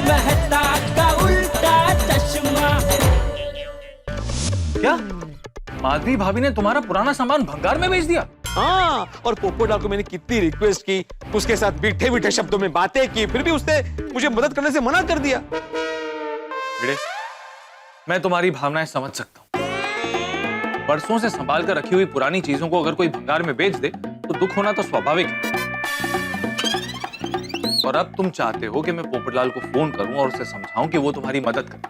मेहता का उल्टा चश्मा। क्या माधवी भाभी ने तुम्हारा पुराना सामान भंगार में बेच दिया? हाँ, और पोपटलाल को मैंने कितनी रिक्वेस्ट की, उसके साथ मीठे मीठे शब्दों में बातें की, फिर भी उसने मुझे मदद करने से मना कर दिया। भिड़े, मैं तुम्हारी भावनाएं समझ सकता हूं। बरसों से संभाल कर रखी हुई पुरानी चीजों को अगर कोई भंगार में बेच दे तो दुख होना तो स्वाभाविक है। और अब तुम चाहते हो कि मैं पोपटलाल को फोन करूं और उसे समझाऊं कि वो तुम्हारी मदद करे,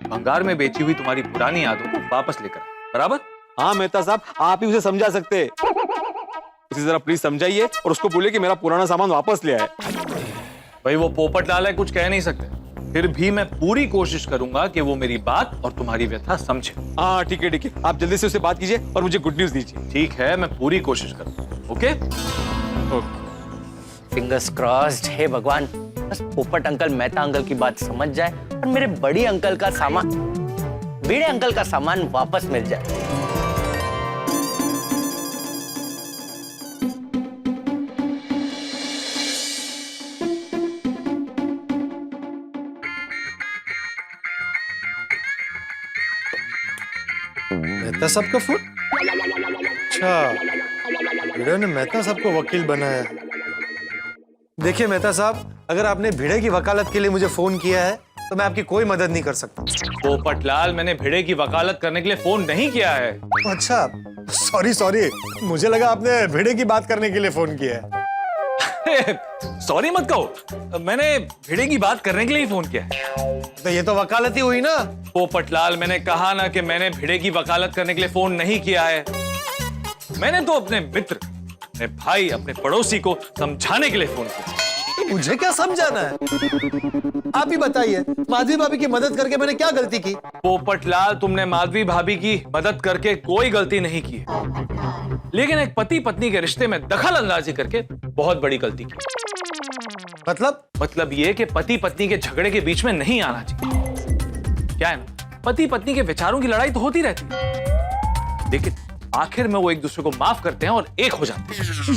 भंगार में बेची हुई तुम्हारी पुरानी यादों को वापस लेकर, बराबर? हाँ मेहता साहब, आप ही उसे समझा सकते हैं। उसे जरा प्लीज समझाइए और उसको बोलिए कि मेरा पुराना सामान वापस ले आए। भाई वो पोपटलाल है, कुछ कह नहीं सकते, फिर भी मैं पूरी कोशिश करूंगा कि वो मेरी बात और तुम्हारी व्यथा समझे। हाँ ठीक है, आप जल्दी से उससे बात कीजिए और मुझे गुड न्यूज दीजिए। ठीक है, मैं पूरी कोशिश करूंगा। ओके? Fingers crossed. हे भगवान, बस पोपट अंकल मेहता अंकल की बात समझ जाए और मेरे बड़ी अंकल का सामान, भिड़े अंकल का सामान वापस मिल जाए। मेहता साहब का फोन? अच्छा, भिड़े ने मेहता साहब को वकील बनाया। देखिए मेहता साहब, अगर आपने भिड़े की वकालत के लिए मुझे फोन किया है तो मैं आपकी कोई मदद नहीं कर सकता। पोपटलाल, मैंने भिड़े की वकालत करने के लिए फोन नहीं किया है। अच्छा, सॉरी, मुझे लगा आपने भिड़े की बात करने के लिए फोन किया है। सॉरी मत कहो, मैंने भिड़े की बात करने के लिए ही फोन किया है। तो ये तो वकालत ही हुई ना। पोपटलाल, मैंने कहा ना कि मैंने भिड़े की वकालत करने के लिए फोन नहीं किया है। मैंने तो अपने मित्र, अपने भाई, अपने पड़ोसी को समझाने के लिए फोन किया। तो मुझे क्या समझाना है? आप ही बताइए, माधवी भाभी की मदद करके मैंने क्या गलती की? पोपटलाल, तुमने माधवी भाभी की मदद करके कोई गलती नहीं की, लेकिन एक पति पत्नी के रिश्ते में दखल अंदाजी करके बहुत बड़ी गलती की। मतलब ये कि पति पत्नी के झगड़े के बीच में नहीं आना चाहिए। क्या है ना, पति पत्नी के विचारों की लड़ाई तो होती रहती है, लेकिन आखिर में वो एक दूसरे को माफ करते हैं और एक हो जाते हैं।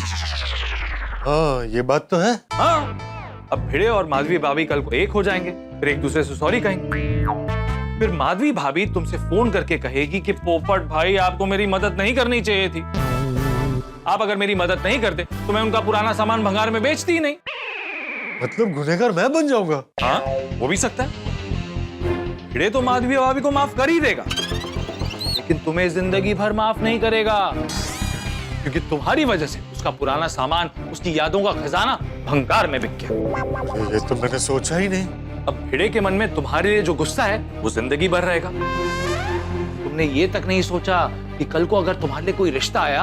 हाँ, ये बात तो है। हाँ, अब भिड़े और माधवी भाभी कल को एक हो जाएंगे, फिर एक दूसरे से सॉरी कहेंगे। फिर माधवी भाभी तुमसे फोन करके कहेगी कि पोपट भाई, आपको मेरी मदद नहीं करनी चाहिए थी। आप अगर मेरी मदद नहीं करते तो मैं उनका पुराना सामान भंगार में बेचती ही नहीं। मतलब गुनहगार मैं बन जाऊंगा? हाँ, वो भी सकता है। भिड़े तो माधवी भाभी को माफ कर ही देगा, लेकिन तुम्हें जिंदगी भर माफ नहीं करेगा, क्योंकि तुम्हारी वजह से उसका पुराना सामान, उसकी यादों का खजाना भंगार में बिक गया। ये तो मैंने सोचा ही नहीं। अब भिड़े के मन में तुम्हारे लिए जो गुस्सा है वो जिंदगी भर रहेगा। तुमने ये तक नहीं सोचा कि कल को अगर तुम्हारे लिए कोई रिश्ता आया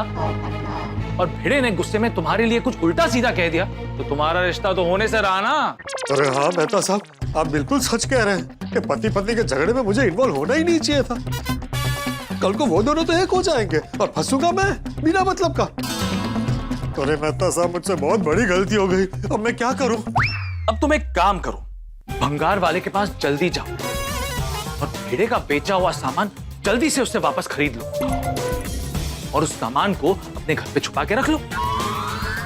और भिड़े ने गुस्से में तुम्हारे लिए कुछ उल्टा सीधा कह दिया तो तुम्हारा रिश्ता तो होने से रहा ना। अरे हाँ मेहता साहब, आप बिल्कुल सच कह रहे हैं कि पति पत्नी के झगड़े में मुझे इन्वॉल्व होना ही नहीं चाहिए था। कल को वो दोनों तो एक हो जाएंगे और फंसूंगा मैं बिना मतलब का। अरे मेहता साहब, मुझसे बहुत बड़ी गलती हो गई, अब मैं क्या करूं? अब तुम एक काम करो, भंगार वाले के पास जल्दी जाओ और भिड़े का बेचा हुआ सामान जल्दी से उससे वापस खरीद लो और उस सामान को अपने घर पे छुपा के रख लो।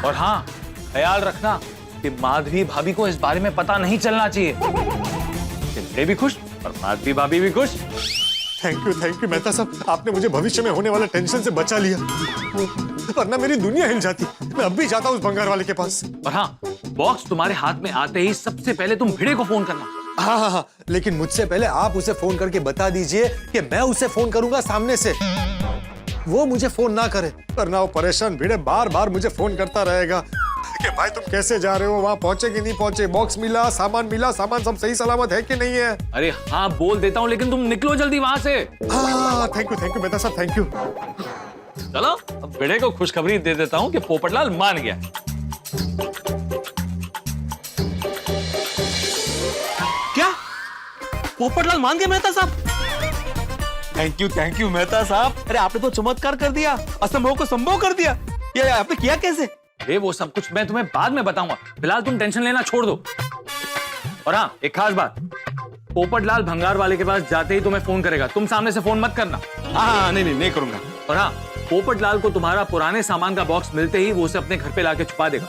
और हाँ, ख्याल रखना कि माधवी भाभी को इस बारे में पता नहीं चलना चाहिए। भिड़े भी खुश और माधवी भाभी भी खुश। थैंक यू मेहता साहब, आपने मुझे भविष्य में होने वाले टेंशन से बचा लिया, वरना मेरी दुनिया हिल जाती। मैं अब भी जाता हूँ उस भंगार वाले के पास। और हाँ, बॉक्स तुम्हारे हाथ में आते ही सबसे पहले तुम भिड़े को फोन करना। हाँ, लेकिन मुझसे पहले आप उसे फोन करके बता दीजिए कि मैं उसे फोन करूंगा सामने से, वो मुझे फोन ना करे, वरना वो परेशान भिड़े बार बार मुझे फोन करता रहेगा कि भाई तुम कैसे जा रहे हो, वहां पहुंचे कि नहीं पहुंचे, बॉक्स मिला, सामान सब सही सलामत है कि नहीं है। अरे हाँ, बोल देता हूँ, लेकिन तुम निकलो जल्दी वहां से। हाँ, थैंक यू मेहता साहब, थैंक यू। चलो, अब भिड़े को खुशखबरी दे देता हूँ कि पोपटलाल मान गया। क्या पोपटलाल मान गए मेहता साहब? थैंक यू मेहता साहब। अरे आपने तो चमत्कार कर दिया, असंभव को संभव कर दिया। ये आपने किया कैसे? ये वो सब कुछ मैं तुम्हें बाद में बताऊंगा, फिलहाल तुम टेंशन लेना छोड़ दो। और हाँ, एक खास बात, पोपटलाल भंगार वाले के पास जाते ही तुम्हें फोन करेगा, तुम सामने से फोन मत करना। हाँ, नहीं करूंगा। और हाँ, पोपटलाल को तुम्हारा पुराने सामान का बॉक्स मिलते ही वो उसे अपने घर पे लाके छुपा देगा।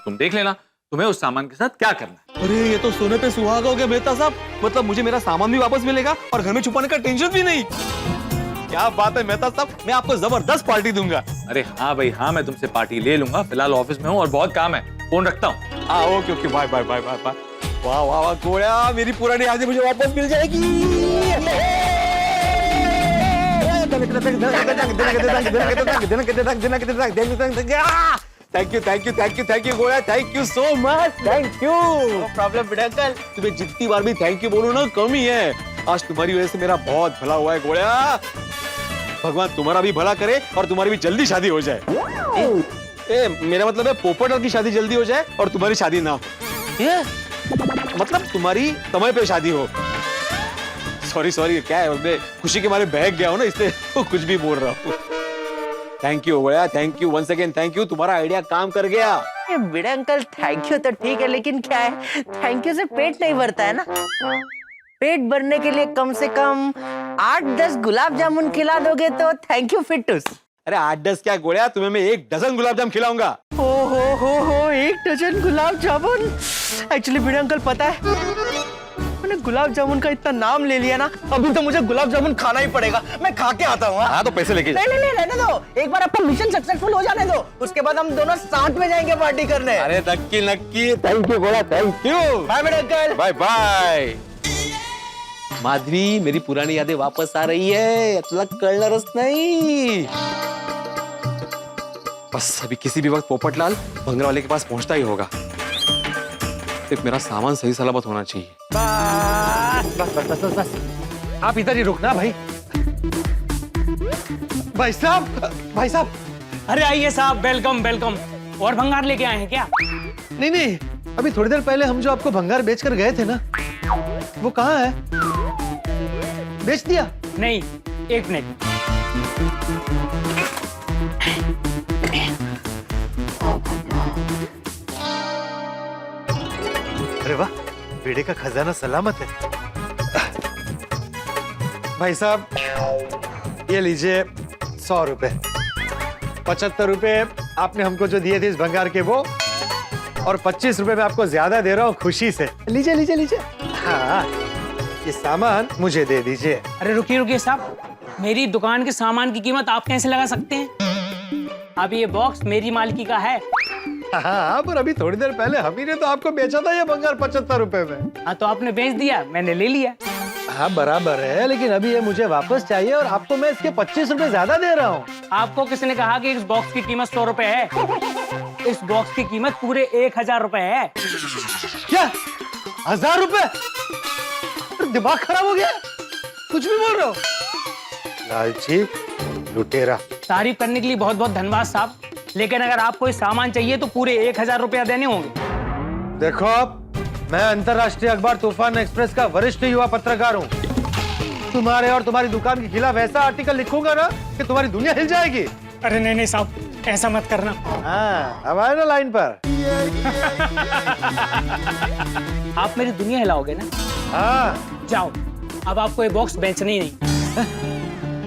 तुम देख लेना तुम्हें उस सामान के साथ क्या करना है। अरे ये तो सोने पे सुहागा हो गया मेहता साहब। मतलब मुझे मेरा सामान भी वापस मिलेगा और घर में छुपाने का टेंशन भी नहीं। क्या बात है मेहता साहब, मैं आपको जबरदस्त पार्टी दूंगा। अरे हाँ भाई हाँ, मैं तुमसे पार्टी ले लूंगा। फिलहाल ऑफिस में हूँ और बहुत काम है, फोन रखता हूँ। हाँ okay okay, bye bye bye bye bye. वाह वाह वाह गोया, मेरी पुरानी यादें मुझे वापस मिल जाएगी। Thank you thank you thank you thank you गोया, thank you so much, thank you. No problem बेटा अंकल, तुम्हें जितनी बार भी थैंक यू बोलूं ना कम ही है। आज तुम्हारी वजह से मेरा बहुत भला हुआ है गोया। भगवान तुम्हारा भी भला करे और तुम्हारी भी जल्दी शादी हो जाए। मेरा मतलब है पोपट की शादी जल्दी हो जाए और तुम्हारी शादी ना हो। मतलब तुम्हारी समय पे शादी हो। सॉरी सॉरी, क्या है मैं खुशी के मारे बहक गया हूँ ना, इसलिए कुछ भी बोल रहा हूँ। थैंक यू गोया, thank you once again, thank you. तुम्हारा आइडिया काम कर गया। बड़े अंकल थैंक यू तो ठीक है, लेकिन क्या है, थैंक यू से पेट नहीं भरता है ना। पेट भरने के लिए कम से कम 8-10 गुलाब जामुन खिला दोगे तो थैंक यू फिट्टूस। अरे 8-10 क्या गोया, तुम्हें मैं 1 डजन गुलाब जामुन खिलाऊंगा। हो 1 डजन गुलाब जामुन। एक्चुअली बड़े अंकल पता है, मैंने गुलाब जामुन का इतना नाम ले लिया ना, अभी तो मुझे गुलाब जामुन खाना ही पड़ेगा। मैं खा के आता हूँ। हाँ तो पैसे लेके नहीं रहने दो, एक बार आपका मिशन सक्सेसफुल हो जाने दो, उसके बाद हम दोनों साथ में जाएंगे पार्टी करने। अरे नक्की नक्की, थैंक यू गोया, थैंक यू। बाय बड़े अंकल। Bye bye. माधवी, मेरी पुरानी यादें वापस आ रही है, तुला कळणारच नहीं। बस अभी किसी भी वक्त पोपटलाल भंगर वाले के पास पहुंचता ही होगा। सिर्फ मेरा सामान सही सलामत होना चाहिए। बस आप इधर ही रुकना भाई। भाई साहब। अरे आइए साहब, वेलकम वेलकम। और भंगार लेके आए हैं क्या? नहीं, अभी थोड़ी देर पहले हम जो आपको भंगार बेचकर गए थे ना, वो कहाँ है? बेच दिया? नहीं, 1 मिनट। अरे वाह, बेड़े का खजाना सलामत है। भाई साहब, ये लीजिए 100 रुपए। 75 रुपए आपने हमको जो दिए थे इस भंगार के वो, और 25 रुपए मैं आपको ज्यादा दे रहा हूँ खुशी से। लीजिए। हाँ, ये सामान मुझे दे दीजिए। अरे रुकिए साहब, मेरी दुकान के सामान की कीमत आप कैसे लगा सकते हैं? अब ये बॉक्स मेरी मालकी का है। हाँ, पर अभी थोड़ी देर पहले हम ही ने तो आपको बेचा था ये भंगार 75 रुपए में। हाँ तो आपने बेच दिया, मैंने ले लिया। हाँ बराबर है, लेकिन अभी ये मुझे वापस चाहिए और आपको मैं इसके 25 रुपए ज्यादा दे रहा हूँ। आपको किसने कहा कि इस बॉक्स की कीमत 100 रुपए है? इस बॉक्स की कीमत पूरे 1000 रुपए है। क्या 1000 रुपए? दिमाग खराब हो गया, कुछ भी बोल रहे हो। लालची लुटेरा। तारीफ करने के लिए बहुत बहुत धन्यवाद साहब, लेकिन अगर आपको इस सामान चाहिए तो पूरे 1000 रुपया देने होंगे। देखो, मैं अंतर्राष्ट्रीय अखबार तूफान एक्सप्रेस का वरिष्ठ युवा पत्रकार हूँ। तुम्हारे और तुम्हारी दुकान के खिलाफ ऐसा आर्टिकल लिखूंगा ना कि तुम्हारी दुनिया हिल जाएगी। अरे नहीं साहब, ऐसा मत करना। हाँ, अब आए ना लाइन पर। आप मेरी दुनिया हिलाओगे ना? हाँ। जाओ, अब आपको ये बॉक्स बेचना ही नहीं।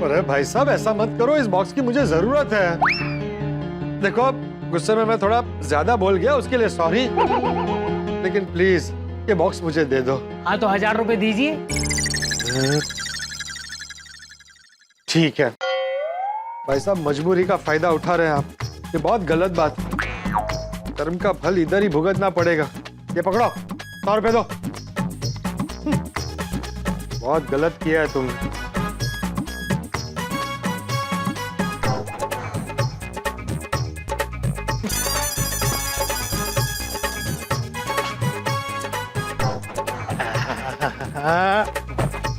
अरे भाई साहब, ऐसा मत करो, इस बॉक्स की मुझे जरूरत है। देखो, गुस्से में मैं थोड़ा ज्यादा बोल गया, उसके लिए सॉरी, लेकिन प्लीज ये बॉक्स मुझे दे दो। हाँ तो 1000 रुपए दीजिए। ठीक है भाई साहब, मजबूरी का फायदा उठा रहे हैं आप, ये बहुत गलत बात है। कर्म का फल इधर ही भुगतना पड़ेगा। ये पकड़ो, 100 रुपए दो। बहुत गलत किया है तुमने।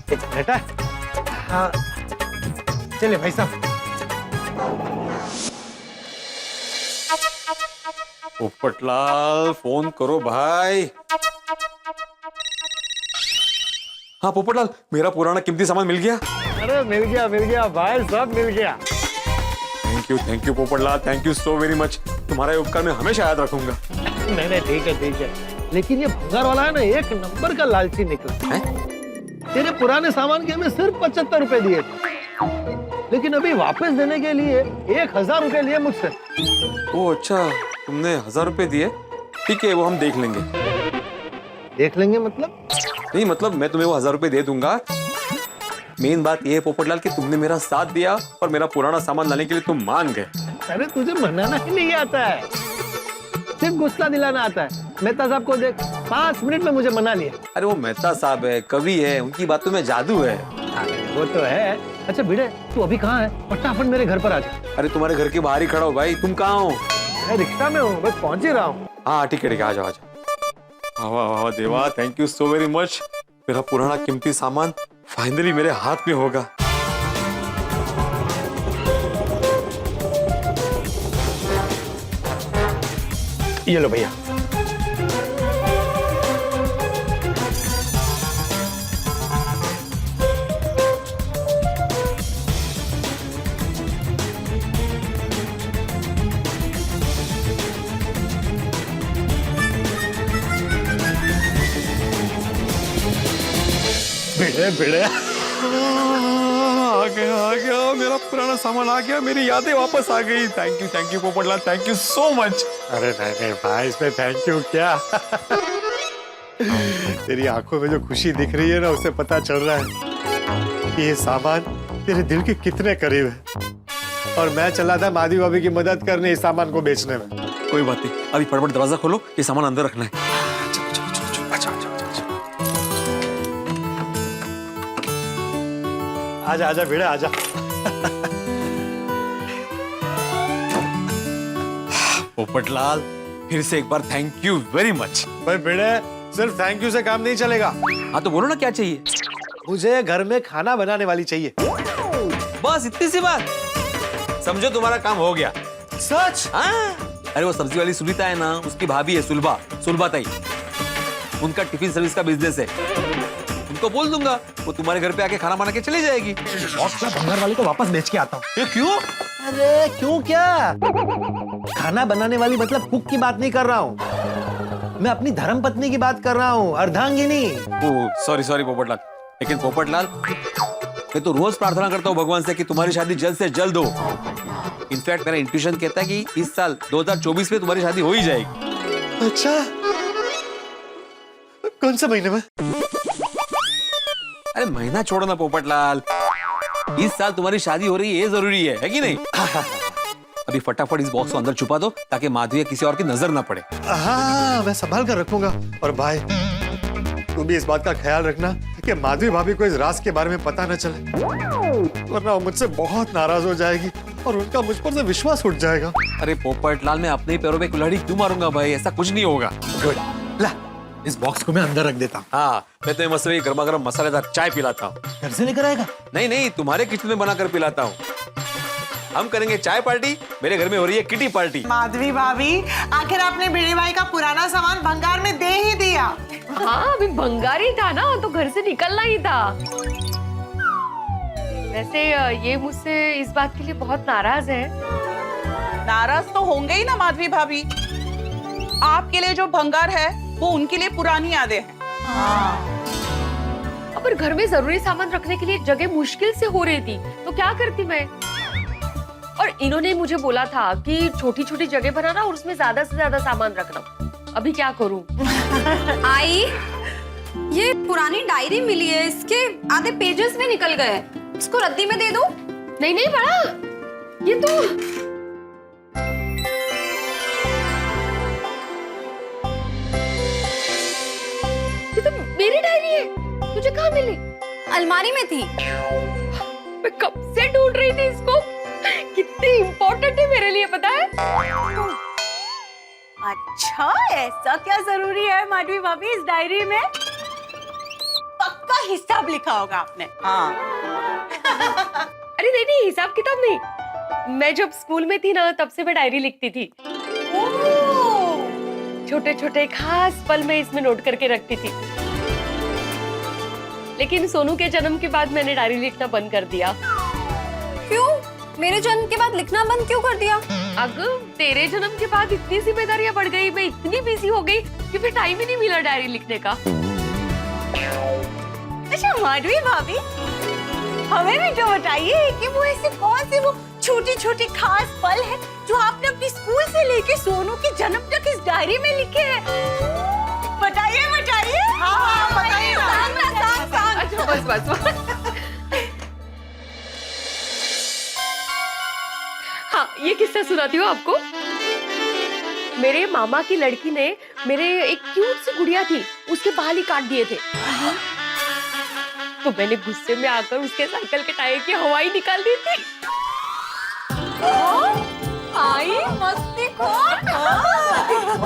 एक मिनट। हाँ, चलिए भाई साहब। पोपटलाल फोन करो भाई। हाँ पोपटलाल, मेरा पुराना कीमती सामान मिल गया। अरे मिल गया भाई साहब, मिल गया। Thank you Popatlal, thank you so very much. तुम्हारा ये उपकार मैं हमेशा याद रखूंगा। नहीं ठीक है, लेकिन ये भंगार वाला है ना, 1 नंबर का लालची निकला है। तेरे पुराने सामान के हमें सिर्फ 75 रुपए दिए थे, लेकिन अभी वापस देने के लिए 1000 रुपए लिए मुझसे। ओ अच्छा, तुमने 1000 रुपए दिए? ठीक है, वो हम देख लेंगे। देख लेंगे मतलब? नहीं मतलब मैं तुम्हें वो 1000 रुपए दे दूंगा। मेन बात ये है पोपटलाल कि तुमने मेरा साथ दिया और मेरा पुराना सामान लाने के लिए तुम मान गए। अरे तुझे मनाना ही नहीं आता है, सिर्फ गुस्सा दिलाना आता है। मेहता साहब को देख, 5 मिनट में मुझे मना लिया। अरे वो मेहता साहब है, कवि है, उनकी बातों में जादू है। वो तो है। अच्छा भिड़े, तू अभी कहाँ है? फटाफट मेरे घर पर आ जा। अरे तुम्हारे घर के बाहर ही खड़ा हो भाई, तुम कहाँ हो? मैं रिक्शा में हूँ, बस पहुंच ही रहा हूँ। हाँ ठीक है आ जाओ आ जाओ। वाह वाह देवा, thank you so very much. मेरा पुराना कीमती सामान फाइनली मेरे हाथ में होगा। ये लो भैया। भिड़े भिड़े आ गया मेरा पुराना सामान आ गया, मेरी यादें वापस आ गई। Thank you Popatlal, thank you so much. अरे नहीं भाई, इसमें थैंक यू क्या? तेरी आंखों में जो खुशी दिख रही है ना, उससे पता चल रहा है कि ये सामान तेरे दिल के कितने करीब है। और मैं चला था माधवी भाभी की मदद करने इस सामान को बेचने में। कोई बात नहीं, अभी फटाफट दरवाजा खोलो, ये सामान अंदर रखना है। आजा आजा भिड़े आजा। पोपटलाल फिर से एक बार थैंक यू वेरी मच। भाई भिड़े, सिर्फ थैंक यू से काम नहीं चलेगा। हाँ तो बोलो ना क्या चाहिए। मुझे घर में खाना बनाने वाली चाहिए। बस इतनी सी बात, समझो तुम्हारा काम हो गया। सच? हाँ। अरे वो सब्जी वाली सुनीता है ना, उसकी भाभी है सुलभा ताई, उनका टिफिन सर्विस का बिजनेस है। उनको बोल दूंगा, वो तुम्हारे घर पे आके खाना बना के चली जाएगी। भंगार वाले को वापस बेच के आता हूँ। ये क्यों? अरे क्यों क्या? खाना बनाने वाली मतलब कुक की बात नहीं कर रहा हूँ, मैं अपनी धर्म पत्नी की बात कर रहा हूँ, अर्धांगिनी। सॉरी पोपटलाल, लेकिन पोपटलाल मैं तो रोज प्रार्थना करता हूँ भगवान से कि तुम्हारी शादी जल्द से जल्द हो। इनफैक्ट मेरा इंट्यूशन कहता है कि इस साल 2024 में तुम्हारी शादी हो ही जाएगी। अच्छा, कौन से महीने में? अरे महीना छोड़ो ना पोपटलाल, इस साल तुम्हारी शादी हो रही है, ये जरूरी है कि नहीं? अभी फटाफट इस बॉक्स को अंदर छुपा दो ताकि माधवी या किसी और की नजर ना पड़े। हाँ, मैं संभाल कर रखूंगा। और भाई तू भी इस बात का ख्याल रखना कि माधवी भाभी को इस राज के बारे में पता न चले, वरना वो मुझसे बहुत नाराज हो जाएगी और उनका मुझ पर से विश्वास उठ जाएगा। अरे पोपटलाल, मैं अपने ही पैरों पे कुल्हाड़ी क्यों मारूंगा भाई, ऐसा कुछ नहीं होगा। गुड, ला इस बॉक्स को मैं अंदर रख देता हूँ। हाँ, मैं तो मस्त गर्मा गर्म मसालेदार चाय पिलाता हूँ। घर से लेकर आएगा? नहीं, तुम्हारे किचन में बनाकर पिलाता हूँ। हम करेंगे चाय पार्टी, मेरे घर में हो रही है किटी पार्टी। माधवी भाभी, आखिर आपने भिड़े भाई का पुराना सामान भंगार में दे ही दिया। हाँ, अभी भंगार ही था ना, तो घर से निकलना ही था। वैसे ये मुझसे इस बात के लिए बहुत नाराज है। नाराज तो होंगे ही ना माधवी भाभी, आपके लिए जो भंगार है वो उनके लिए पुरानी यादें हैं। पर घर में जरूरी सामान रखने के लिए जगह मुश्किल से हो रही थी, तो क्या करती मैं? और इन्होंने मुझे बोला था कि छोटी छोटी जगह बनाना और उसमें ज्यादा से ज्यादा सामान रखना। अभी क्या करूं? आई, ये पुरानी डायरी मिली है, इसके आधे पेजेस में निकल गए, इसको रद्दी में दे दूं? नहीं नहीं बड़ा, ये तो मेरी डायरी है, तुझे कहाँ मिली? अलमारी में थी। मैं कब से ढूंढ रही थी इसको, कितनी इम्पोर्टेंट है मेरे लिए, पता है? अच्छा, ऐसा क्या जरूरी है माधवी भाभी इस डायरी में? पक्का हिसाब लिखा होगा आपने। हाँ। अरे नहीं, हिसाब किताब नहीं, मैं जब स्कूल में थी ना, तब से मैं डायरी लिखती थी। छोटे छोटे खास पल मैं इसमें नोट करके रखती थी। लेकिन सोनू के जन्म के बाद मैंने डायरी लिखना बंद कर दिया। क्यों? मेरे जन्म के बाद लिखना बंद क्यों कर दिया? अगर तेरे जन्म के बाद इतनी जिम्मेदारियां बढ़ गई, मैं इतनी बिजी हो गई कि फिर टाइम ही नहीं मिला डायरी लिखने का। अच्छा माधवी भाभी, हमें भी तो बताइए कि वो ऐसे कौन से वो छोटी छोटी खास पल है जो आपने अपनी स्कूल से लेके सोनू के जन्म तक इस डायरी में लिखे हैं। बताइए बताइए। बस बस बस। हाँ, ये किस्सा सुनाती हूँ आपको। मेरे मामा की लड़की ने मेरे एक क्यूट सी गुड़िया थी, उसके बाल ही काट दिए थे। तो मैंने गुस्से में आकर उसके साइकिल के टायर की हवा ही निकाल दी थी। आई मस्ती खोर।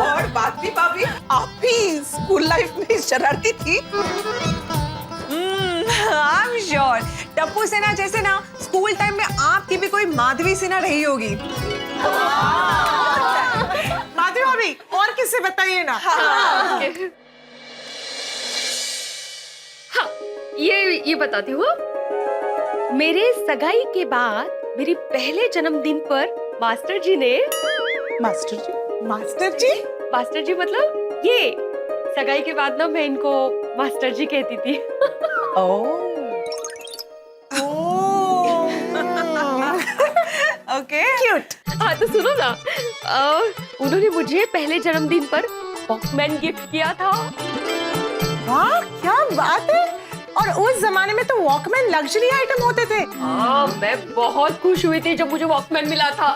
और बात भी भाभी, आप भी स्कूल लाइफ में शरारती थी। आई एम श्योर टप्पू सेना जैसे ना स्कूल टाइम में आपकी भी कोई माधवी सिन्हा रही होगी। माधवी भाभी, और किससे बताइए ना। हाँ, ये बताती हूँ। मेरे सगाई के बाद मेरी पहले जन्मदिन पर मास्टर जी ने मास्टर जी, मास्टर जी, मास्टर जी मतलब ये सगाई के बाद ना मैं इनको मास्टर जी कहती थी। Okay cute. हाँ तो सुनो ना, उन्होंने मुझे पहले जन्मदिन पर वॉकमैन गिफ्ट किया था। वाह क्या बात है। और उस जमाने में तो वॉकमैन लग्जरी आइटम होते थे। हाँ, मैं बहुत खुश हुई थी जब मुझे वॉकमैन मिला था।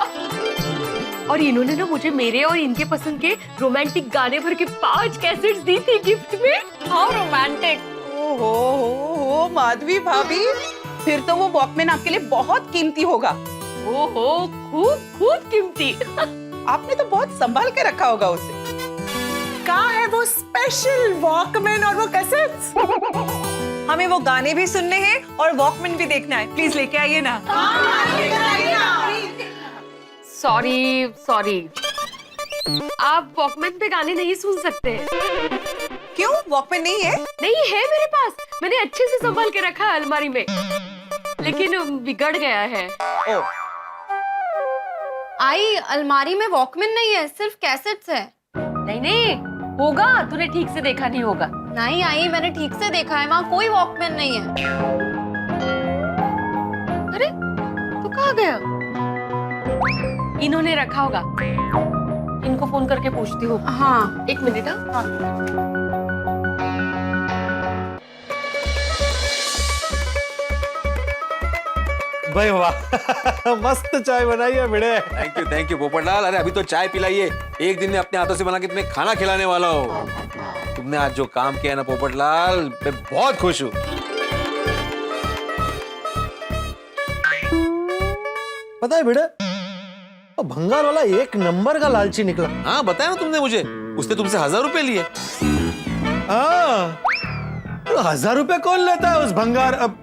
और इन्होंने ना मुझे मेरे और इनके पसंद के रोमांटिक गाने भर के 5 कैसेट्स दी थी गिफ्ट में। How romantic. ओहो माधवी भाभी, फिर तो वो वॉकमैन आपके लिए बहुत कीमती होगा। ओहो, खूब खूब कीमती। आपने तो बहुत संभाल के रखा होगा उसे। कहाँ है वो स्पेशल वॉकमैन और वो कैसेट्स? हमें वो गाने भी सुनने हैं और वॉकमैन भी देखना है। प्लीज लेके आइए ना। सॉरी सॉरी, आप वॉकमैन पे गाने नहीं सुन सकते। क्यों, वॉकमैन नहीं है? नहीं है मेरे पास, मैंने अच्छे से संभाल के रखा है अलमारी में, लेकिन बिगड़ गया है। आई, अलमारी में वॉकमैन नहीं है, सिर्फ कैसेट्स है। नहीं नहीं होगा, तूने ठीक से देखा नहीं होगा। नहीं आई, मैंने ठीक से देखा है, वहाँ कोई वॉकमैन नहीं है। अरे तू कहाँ गया? इन्होंने रखा होगा, इनको फोन करके पूछती हूँ। हाँ, 1 मिनट। हाँ भाई वाह, मस्त चाय बनाई है भिड़े। Thank you Popatlal. अरे अभी तो चाय पिलाइए, एक दिन में अपने हाथों से बना के तुम्हें खाना खिलाने वाला हो। तुमने आज जो काम किया ना पोपटलाल, मैं बहुत खुश हूँ। पता है भिड़े, भंगार वाला एक नंबर का लालची निकला। हाँ बताया ना तुमने मुझे, उसने तुमसे 1000 रुपए लिए। हाँ, तो 1000 रुपए कौन लेता है उस भंगार, अब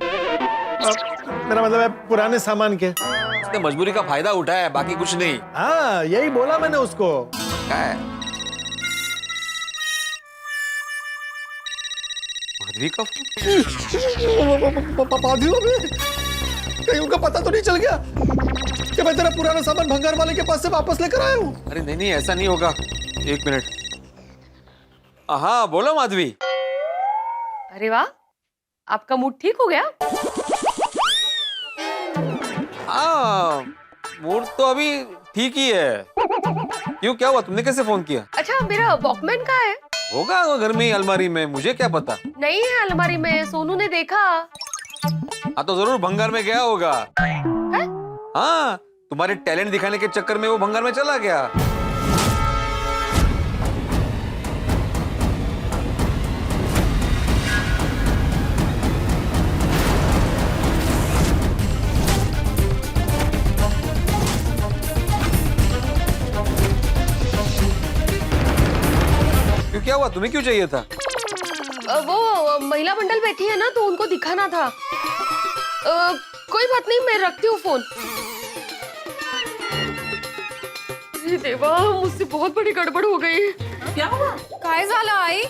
मेरा मतलब है पुराने सामान के। उसने मजबूरी का फायदा उठाया है, बाकी कुछ नहीं। हाँ, यही बोला मैंने उसको। क्या है? माधवी का माधवी भाभी, कहीं उनका पता तो नहीं चल गया कि मैं तेरा पुराना सामान भंगार वाले के पास से वापस लेकर आया हूँ? अरे नहीं नहीं, ऐसा नहीं होगा। 1 मिनट। हाँ बोलो माधवी। अरे वाह, आपका मूड ठीक हो गया। हाँ, मूड तो अभी ठीक ही है। क्यों, क्या हुआ? तुमने कैसे फोन किया? अच्छा, मेरा वॉकमैन कहाँ है? होगा वो घर में ही, अलमारी में, मुझे क्या पता। नहीं है अलमारी में, सोनू ने देखा। हाँ तो जरूर भंगार में गया होगा। हाँ, तुम्हारे टैलेंट दिखाने के चक्कर में वो भंगार में चला गया। क्यों, क्या हुआ? तुम्हें क्यों चाहिए था? वो महिला मंडल बैठी है ना, तो उनको दिखाना था। कोई बात नहीं, मैं रखती हूँ फोन। अरे देवा, मुझसे बहुत बड़ी गड़बड़ हो गई। क्या हुआ? काय झालं आई?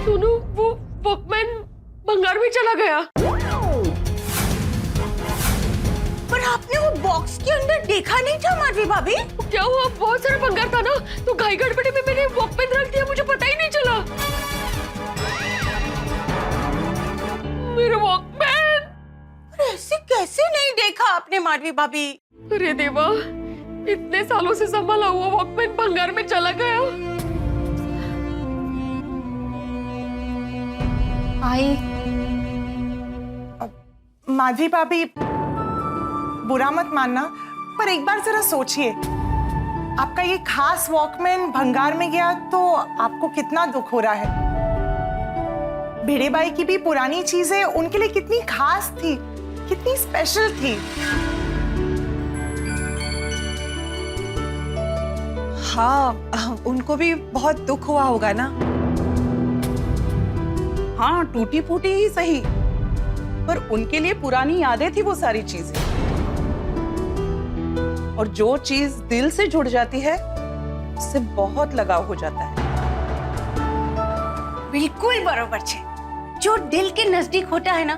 सोनू, वो वॉकमैन भंगार में चला गया। पर आपने वो बॉक्स के अंदर देखा नहीं था माधवी भाभी? क्या हुआ, बहुत सारा भंगार था ना, तो घाई गड़बड़ी में मैंने वॉकमैन रख दिया, मुझे पता ही नहीं चला। मेरा वॉकमैन! ऐसे कैसे नहीं देखा आपने माधवी भाभी? अरे देवा, इतने सालों से संभाला हुआ वॉकमैन भंगार में चला गया। आई, माधवी भाभी, बुरा मत मानना, पर एक बार जरा सोचिए, आपका ये खास वॉकमैन भंगार में गया तो आपको कितना दुख हो रहा है। भिड़े बाई की भी पुरानी चीजें उनके लिए कितनी खास थी, कितनी स्पेशल थी। हाँ, उनको भी बहुत दुख हुआ होगा ना। हाँ, टूटी फूटी ही सही, पर उनके लिए पुरानी यादें थी वो सारी चीजें। और जो चीज दिल से जुड़ जाती है उससे बहुत लगाव हो जाता है। बिल्कुल बरोबर छे। जो दिल के नजदीक होता है ना,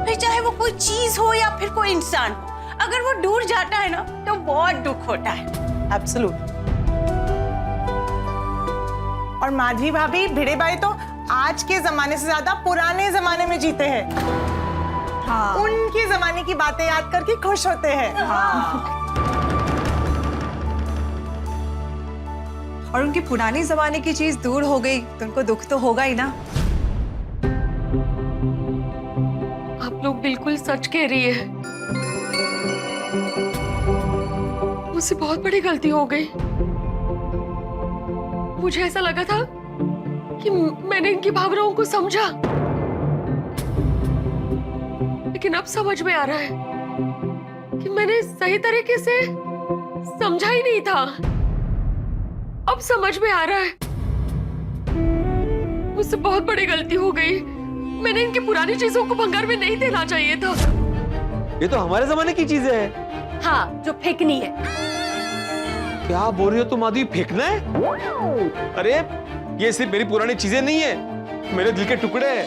फिर चाहे वो कोई चीज हो या फिर कोई इंसान हो, अगर वो दूर जाता है ना तो बहुत दुख होता है। एब्सोल्युट। और माधवी भाभी, भिड़े बाई तो आज के जमाने से ज्यादा पुराने जमाने में जीते हैं। हाँ। उनके जमाने की बातें याद करके खुश होते हैं। हाँ। और उनकी पुरानी जमाने की चीज दूर हो गई तो उनको दुख तो होगा ही ना। आप लोग बिल्कुल सच कह रही है। मुझसे बहुत बड़ी गलती हो गई। मुझे ऐसा लगा था कि मैंने इनकी भावनाओं को समझा, लेकिन अब समझ में आ रहा है कि मैंने सही तरीके से समझा ही नहीं था। अब समझ में आ रहा है मुझसे बहुत बड़ी गलती हो गई। मैंने इनकी पुरानी चीजों को भंगार में नहीं देना चाहिए था। ये तो हमारे जमाने की चीजें हैं। हाँ, जो फेंकनी है। क्या बोल रही हो तुम माधवी, फेंकना है? अरे ये सिर्फ मेरी पुरानी चीजें नहीं है, मेरे दिल के टुकड़े हैं।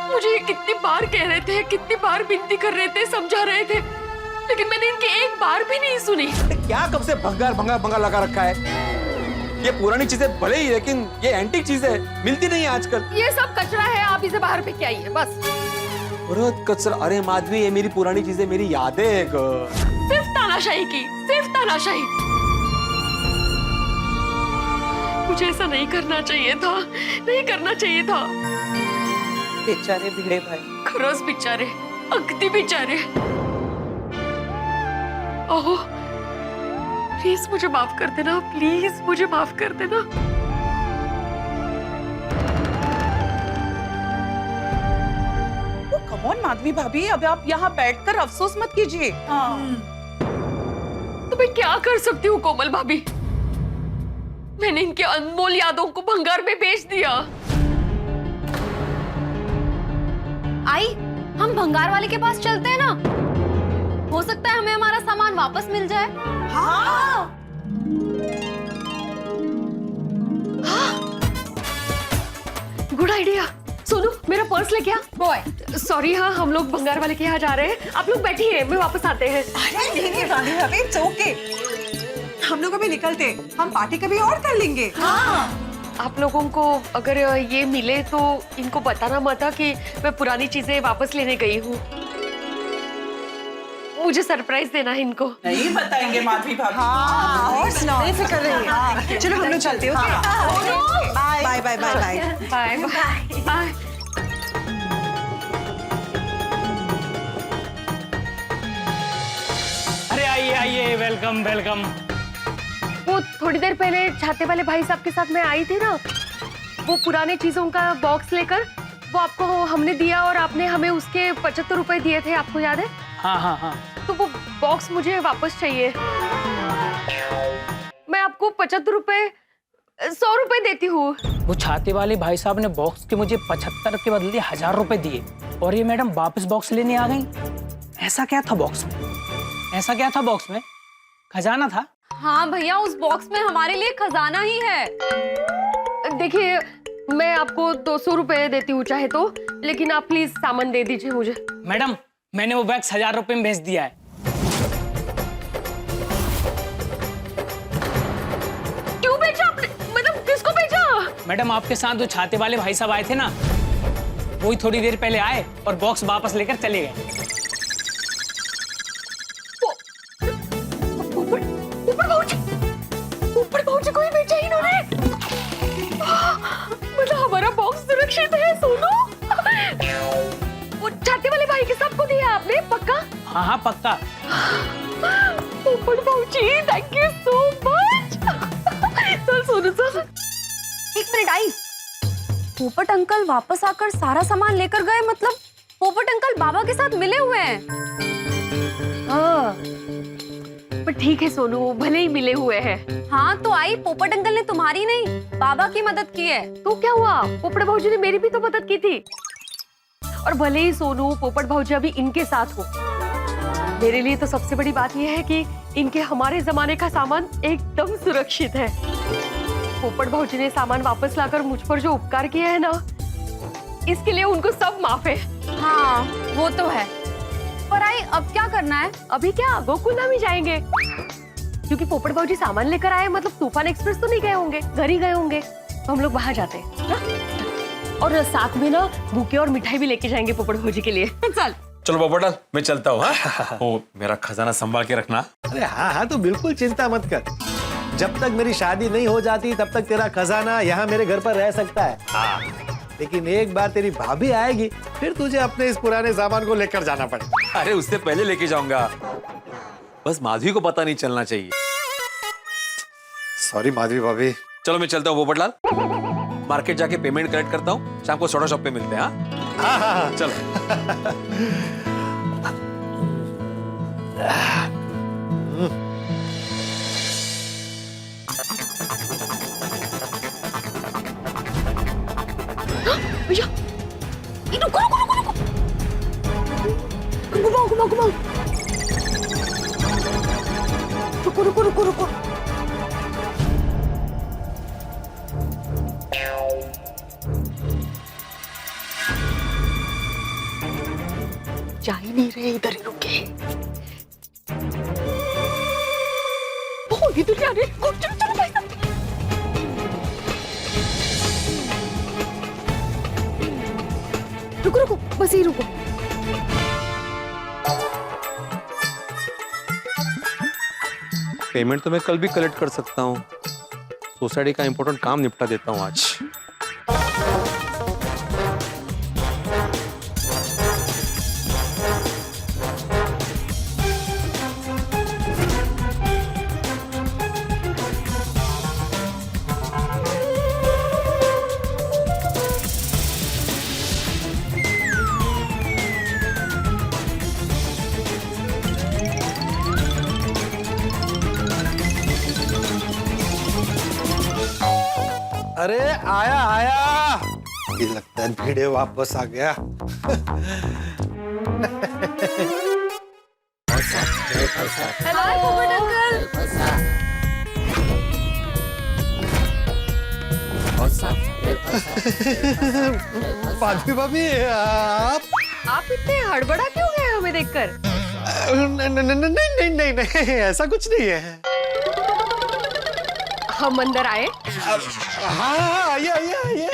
मुझे ये कितनी बार कह रहे थे, कितनी बार विनती कर रहे थे, समझा रहे थे, लेकिन मैंने इनकी एक बार भी नहीं सुनी। क्या कब से भंगार भंगार भंगार लगा रखा है? ये पुरानी चीजें भले ही, लेकिन ये एंटीक चीजें मिलती नहीं है आजकल। ये सब कचरा है, आप इसे बाहर फेंक के आइए बस। बहुत कचरा। अरे माधवी, ये मेरी पुरानी चीजें, मेरी यादें हैं। सिर्फ तानाशाही की, सिर्फ तानाशाही। मुझे ऐसा नहीं करना चाहिए था, नहीं करना चाहिए था। बेचारे भिड़े भाई। खरंच बिचारे, अगदी बिचारे। ओहो, प्लीज मुझे माफ कर देना, प्लीज मुझे माफ कर देना। कम ऑन माधवी भाभी, अब आप यहाँ बैठकर अफसोस मत कीजिए। तो मैं क्या कर सकती हूँ कोमल भाभी? मैंने इनके अनमोल यादों को भंगार में बेच दिया। आई, हम भंगार वाले के पास चलते हैं ना, हो सकता है हमें हमारा सामान वापस मिल जाए। हाँ। Good idea. सोनू, मेरा पर्स लेके आ। बॉय, सॉरी, हाँ हम लोग भंगार वाले के यहाँ जा रहे हैं। आप लोग बैठिए, मैं वापस आते हैं। अरे नहीं माधवी भाभी, इट्स ओके। हम लोग अभी निकलते हैं, हम पार्टी कभी और कर लेंगे। हाँ। आप लोगों को अगर ये मिले तो इनको बताना मत कि मैं पुरानी चीजें वापस लेने गई हूँ। मुझे सरप्राइज देना है इनको। नहीं बताएंगे माधवी भाभी। हाँ, और सुनाओ। बेफिक्र रहिए। चलो हम लोग चलते हैं। Okay, bye bye bye bye bye bye bye. अरे आइए आइए, वेलकम वेलकम। वो थोड़ी देर पहले छाते वाले भाई साहब के साथ मैं आई थी ना, वो पुराने चीजों का बॉक्स लेकर, वो आपको हमने दिया और आपने हमें उसके 75 रुपए दिए थे, आपको याद है? हाँ हाँ हाँ। तो वो बॉक्स मुझे वापस चाहिए। मैं आपको 75 रुपए 100 रुपए देती हूँ। वो छाते वाले भाई साहब ने बॉक्स के मुझे 75 के बदले 1000 रुपए दिए, और ये मैडम वापस बॉक्स लेने आ गई। ऐसा क्या था बॉक्स में? ऐसा क्या था बॉक्स में? खजाना था? हाँ भैया, उस बॉक्स में हमारे लिए खजाना ही है। देखिए, मैं आपको 200 रुपए देती हूँ चाहे तो, लेकिन आप प्लीज सामान दे दीजिए मुझे। मैडम, मैंने वो बैग 1000 रुपए में बेच दिया है। क्यों बेचा आपने? मतलब किसको बेचा? मैडम, आपके साथ जो छाते वाले भाई साहब आए थे ना, वही थोड़ी देर पहले आए और बॉक्स वापस लेकर चले गए। हाँ हाँ पक्का। पोपट भाऊजी थैंक यू सो मच। चल सोनू चल। एक मिनट आई, पोपट अंकल वापस आकर सारा सामान लेकर गए, मतलब पोपट अंकल बाबा के साथ मिले हुए हैं। हाँ पर ठीक है सोनू, भले ही मिले हुए हैं। हाँ तो आई, पोपट अंकल ने तुम्हारी नहीं बाबा की मदद की है। तो क्या हुआ, पोपट भाऊजी ने मेरी भी तो मदद की थी। और भले ही सोनू पोपट भाऊजी अभी इनके साथ हो, मेरे लिए तो सबसे बड़ी बात यह है कि इनके हमारे जमाने का सामान एकदम सुरक्षित है। पोपट भाऊजी ने सामान वापस लाकर मुझ पर जो उपकार किया है ना, इसके लिए उनको सब माफ है। हाँ वो तो है, पर आई अब क्या करना है? अभी क्या गोकुल धाम ही जाएंगे, क्योंकि पोपट भाऊजी सामान लेकर आए, मतलब तूफान एक्सप्रेस तो नहीं गए होंगे, घर ही गए होंगे, तो हम लोग वहां जाते हैं ना? और साथ में ना बुके और मिठाई भी लेके जाएंगे पोपट भाऊजी के लिए। चल चलो पोपटलाल, मैं चलता हूँ। हाँ ओ, मेरा खजाना संभाल के रखना। अरे हाँ हाँ, तो बिल्कुल चिंता मत कर। जब तक मेरी शादी नहीं हो जाती तब तक तेरा खजाना यहाँ मेरे घर पर रह सकता है। हाँ। लेकिन एक बार तेरी भाभी आएगी, फिर तुझे अपने इस पुराने सामान को लेकर जाना पड़ेगा। अरे उससे पहले लेके जाऊंगा, बस माधवी को पता नहीं चलना चाहिए। सॉरी माधवी भाभी। चलो मैं चलता हूँ पोपटलाल, मार्केट जाके पेमेंट कलेक्ट करता हूँ, शाम को सोडा शॉप पे मिलते हैं। हाँ हाँ हाँ चलो। भैया ये रुको रुको रुको रुको, घुमाओ घुमाओ घुमाओ, रुको रुको रुको रुको। जा ही नहीं रहे, इधर ही रुके। ओ इधर आ रहे, चलो चलो भाई साहब। रुको रुको, बस ही रुको। पेमेंट तो मैं कल भी कलेक्ट कर सकता हूँ, सोसाइटी का इंपॉर्टेंट काम निपटा देता हूँ आज। अरे आया आया, ये लगता है भिड़े वापस आ गया। हेलो पोपट अंकल। माधवी भाभी आप इतने हड़बड़ा क्यों गए हमें देखकर? नहीं ऐसा कुछ नहीं है। हम अंदर आए। हाँ आइए आइए आइए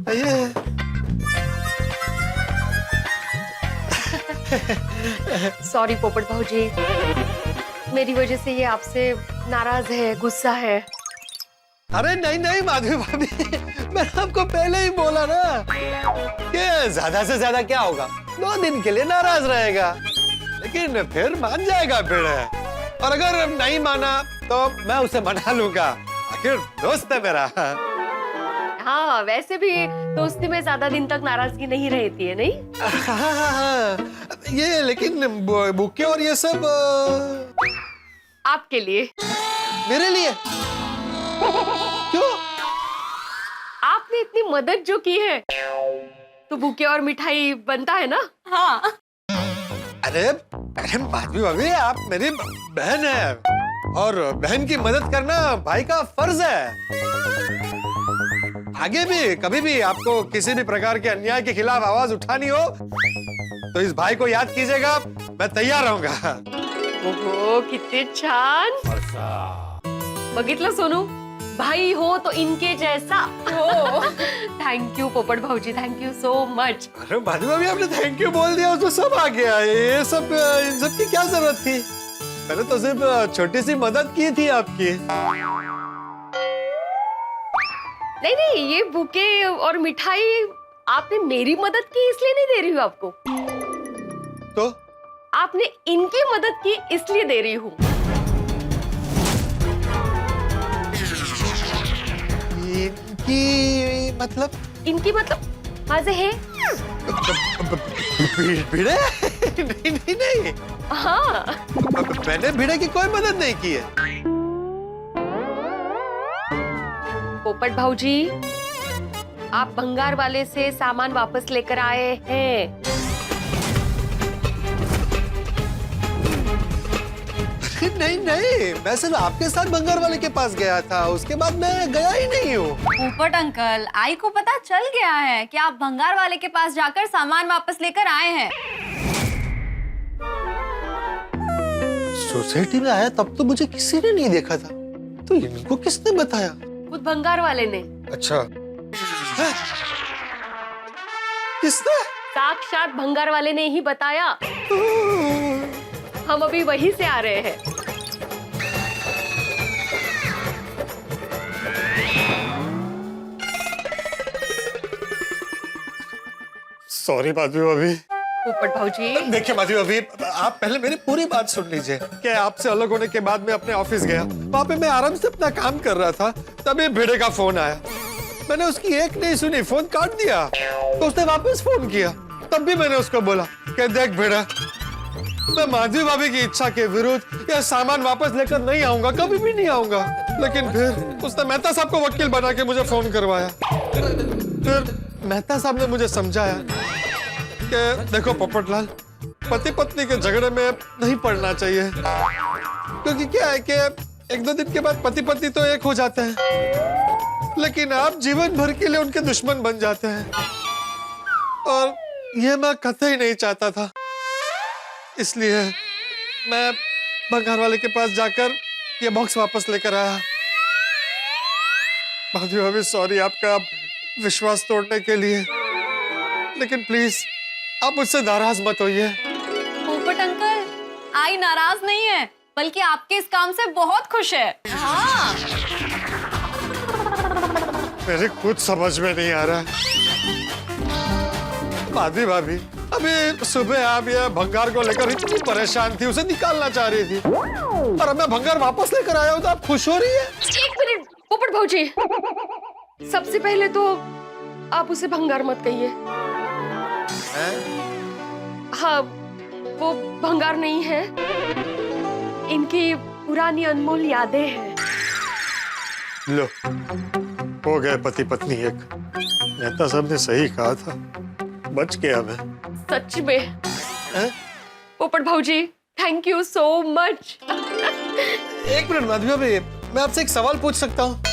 आइए। सॉरी पोपट भाऊजी, मेरी वजह से ये आपसे नाराज है, गुस्सा है। अरे नहीं माधवी भाभी, मैंने आपको पहले ही बोला ना कि ज्यादा से ज्यादा क्या होगा, 2 दिन के लिए नाराज रहेगा, लेकिन फिर मान जाएगा फिर। और अगर नहीं माना तो मैं उसे मना लूंगा, आखिर दोस्त है मेरा। हाँ वैसे भी दोस्ती में ज्यादा दिन तक नाराजगी नहीं रहती है, नहीं? हाँ, ये लेकिन बुके और ये सब आपके लिए। मेरे लिए क्यों? आपने इतनी मदद जो की है, तो बुके और मिठाई बनता है ना? हाँ अरे माधवी भाभी, आप मेरी बहन है और बहन की मदद करना भाई का फर्ज है। आगे भी कभी भी आपको किसी भी प्रकार के अन्याय के खिलाफ आवाज उठानी हो तो इस भाई को याद कीजिएगा, मैं तैयार रहूंगा। ओहो कितने छान। बघितलं सोनू, भाई हो तो इनके जैसा हो। थैंक यू पोपट भाऊजी, थैंक यू सो मच। अरे माधवी भाभी, आपने थैंक यू बोल दिया तो सब आ गया। ये सब इन सब की क्या जरूरत थी? मैंने तो सिर्फ छोटी सी मदद की थी आपकी। नहीं, ये बुके और मिठाई आपने मेरी मदद की इसलिए नहीं दे रही हूँ आपको। तो आपने इनकी मदद की इसलिए दे रही हूँ। इनकी मतलब इनकी मतलब मजे है। भिड़े? नहीं नहीं नहीं, हाँ, मैंने भिड़े की कोई मदद नहीं की है। पोपट भाऊजी, आप भंगार वाले से सामान वापस लेकर आए हैं। नहीं नहीं, मैं सिर्फ आपके साथ भंगार वाले के पास गया था, उसके बाद मैं गया ही नहीं हूँ। पोपट अंकल, आई को पता चल गया है कि आप भंगार वाले के पास जाकर सामान वापस लेकर आए हैं। सोसाइटी में आया तब तो मुझे किसी ने नहीं देखा था, तो इनको किसने बताया? खुद भंगार वाले ने। अच्छा, है? किसने? साक्षात भंगार वाले ने ही बताया। हम अभी वहीं से आ रहे हैं। सॉरी माधवी भाभी। पोपट भाऊजी, देखिए माधवी भाभी, आप पहले मेरी पूरी बात सुन लीजिए। कि आपसे अलग होने के बाद मैं अपने ऑफिस गया, वहाँ पे मैं आराम से अपना काम कर रहा था, तभी भिड़े का फोन आया। मैंने उसकी एक नहीं सुनी, फोन काट दिया, तो उसने वापस फोन किया। तब भी मैंने उसको बोला कि देख भिड़ा, मैं माधवी भाभी की इच्छा के विरुद्ध यह सामान वापस लेकर नहीं आऊंगा, कभी भी नहीं आऊंगा। लेकिन फिर उसने मेहता साहब को वकील बना के मुझे फोन करवाया। फिर मेहता साहब ने मुझे समझाया कि देखो पोपटलाल, पति पत्नी के झगड़े में नहीं पड़ना चाहिए, क्योंकि क्या है कि एक दो दिन के बाद पति पत्नी तो एक हो जाते हैं, लेकिन आप जीवन भर के लिए उनके दुश्मन बन जाते हैं, और ये मैं कतई नहीं चाहता था। इसलिए मैं भंगार वाले के पास जाकर ये बॉक्स वापस लेकर आया। माधवी भाभी, सॉरी आपका विश्वास तोड़ने के लिए, लेकिन प्लीज आप मुझसे नाराज मत होइए। पोपट अंकल, आई नाराज नहीं है, बल्कि आपके इस काम से बहुत खुश है। हाँ। मेरे कुछ समझ में नहीं आ रहा है। माधवी भाभी, अभी सुबह आप ये भंगार को लेकर इतनी परेशान थी, उसे निकालना चाह रही थी, और अब मैं भंगार वापस लेकर आया हूं तो आप खुश हो रही है? एक मिनट पोपट भाऊजी, सबसे पहले तो आप उसे भंगार मत कहिए। हाँ, वो भंगार नहीं है, इनकी पुरानी अनमोल यादें हैं। लो, हो गए पति पत्नी एक। मेहता साहब ने सही कहा था, बच गया मैं। सच में पोपट भाऊजी, थैंक यू सो मच। एक मिनट माधवी भाभी, मैं आपसे एक सवाल पूछ सकता हूँ?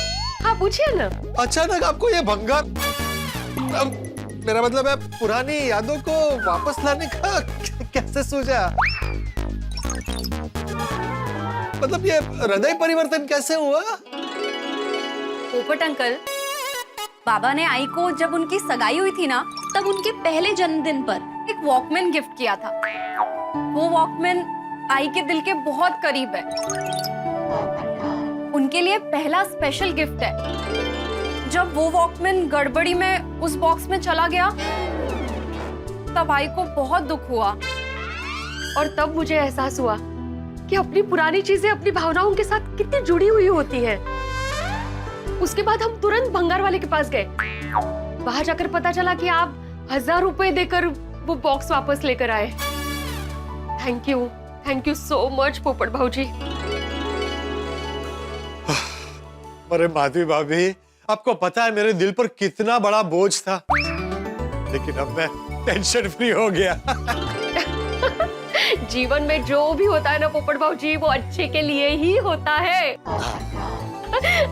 हाँ, पूछिए ना। अचानक आपको ये भंगार, मेरा मतलब है पुरानी यादों को वापस लाने का कैसे सूझा? मतलब ये हृदय परिवर्तन कैसे हुआ? पोपट अंकल, बाबा ने आई को जब उनकी सगाई हुई थी ना, तब उनके पहले जन्मदिन पर एक वॉकमैन गिफ्ट किया था। वो वॉकमैन आई के दिल के बहुत करीब है, उनके लिए पहला स्पेशल गिफ्ट है। जब वो वॉकमैन गड़बड़ी में उस बॉक्स में चला गया, तब आई को बहुत दुख हुआ, और तब मुझे एहसास हुआ कि अपनी पुरानी चीजें अपनी भावनाओं के साथ कितनी जुड़ी हुई होती हैं। उसके बाद हम तुरंत भंगार वाले के पास गए। वहां जाकर पता चला कि आप 1000 रुपए देकर वो बॉक्स वापस लेकर आए। थैंक यू सो मच पोपट भाऊजी। अरे माधवी भाभी, आपको पता है मेरे दिल पर कितना बड़ा बोझ था, लेकिन अब मैं टेंशन फ्री हो गया। जीवन में जो भी होता है ना पोपट भाऊजी, वो अच्छे के लिए ही होता है।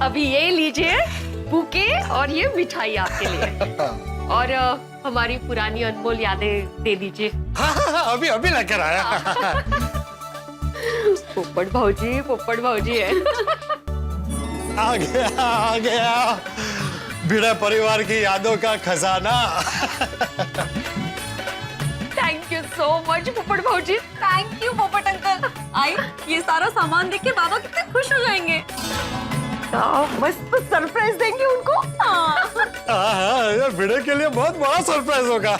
अभी ये लीजिए बुके और ये मिठाई आपके लिए, और हमारी पुरानी अनमोल यादें दे दीजिए। हाँ, अभी लेकर आया। पोपट भाऊजी है। आ गया भिड़ा परिवार की यादों का खजाना। थैंक यू सो मच पोपट भाऊजी। थैंक यू पोपट अंकल। आई, ये सारा सामान देख के बाबा कितने खुश हो जाएंगे। मस्त सरप्राइज देंगे उनको। हाँ, ये भिड़े के लिए बहुत बड़ा सरप्राइज होगा।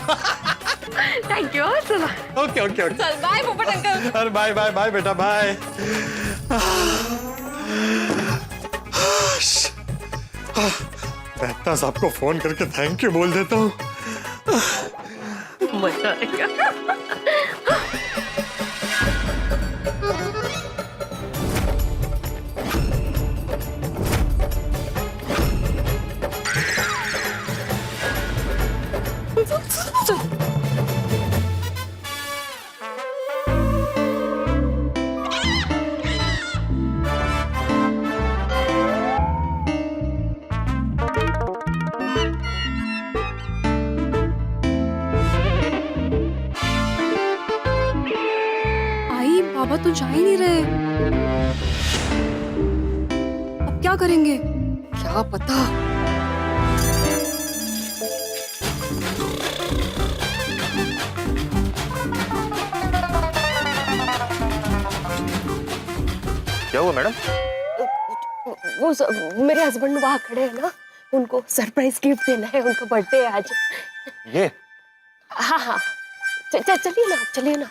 थैंक यू चलो ओके ओके ओके चल बाय पोपट अंकल। अरे बाय बाय बाय बेटा बाय। मेहता साहब को फोन करके थैंक यू बोल देता हूँ। मजा आएगा। आई बाबा तो जा ही नहीं रहे, अब क्या करेंगे क्या पता। क्या हुआ मैडम? मेरे हस्बैंड वहाँ खड़े हैं ना, उनको सरप्राइज गिफ्ट देना है, उनका बर्थडे है आज। ये हाँ हाँ चलिए ना चलिए ना।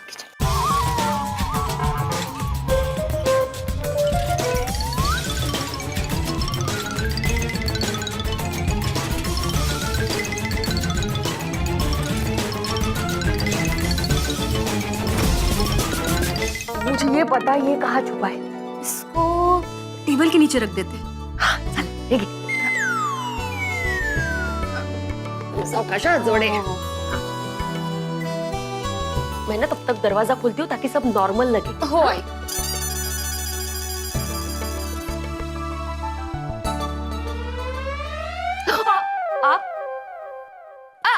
मुझे ये पता ये कहाँ छुपा है, इसको टेबल के नीचे रख देते हैं। हाँ चल ठीक है। सावकाश जोड़े। मैं ना तब तक दरवाजा खोलती हूँ ताकि सब नॉर्मल लगे। हो आई। आप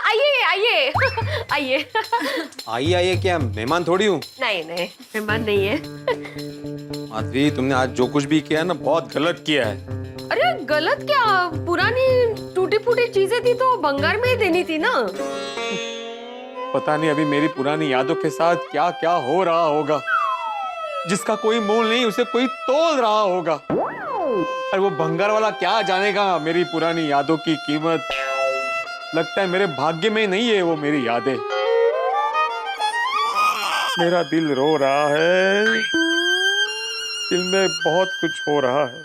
आइए आइए आइए। आइए आइए, क्या मेहमान थोड़ी हूँ। नहीं नहीं मेहमान नहीं है। माधवी, तुमने आज जो कुछ भी किया है ना, बहुत गलत किया है। अरे गलत क्या, पुरानी टूटी फूटी चीजें थी तो भंगार में ही देनी थी ना। पता नहीं अभी मेरी पुरानी यादों के साथ क्या क्या हो रहा होगा। जिसका कोई मोल नहीं उसे कोई तोल रहा होगा। और वो भंगार वाला क्या जानेगा मेरी पुरानी यादों की कीमत। लगता है मेरे भाग्य में नहीं है वो मेरी यादें। मेरा दिल रो रहा है, दिल में बहुत कुछ हो रहा है।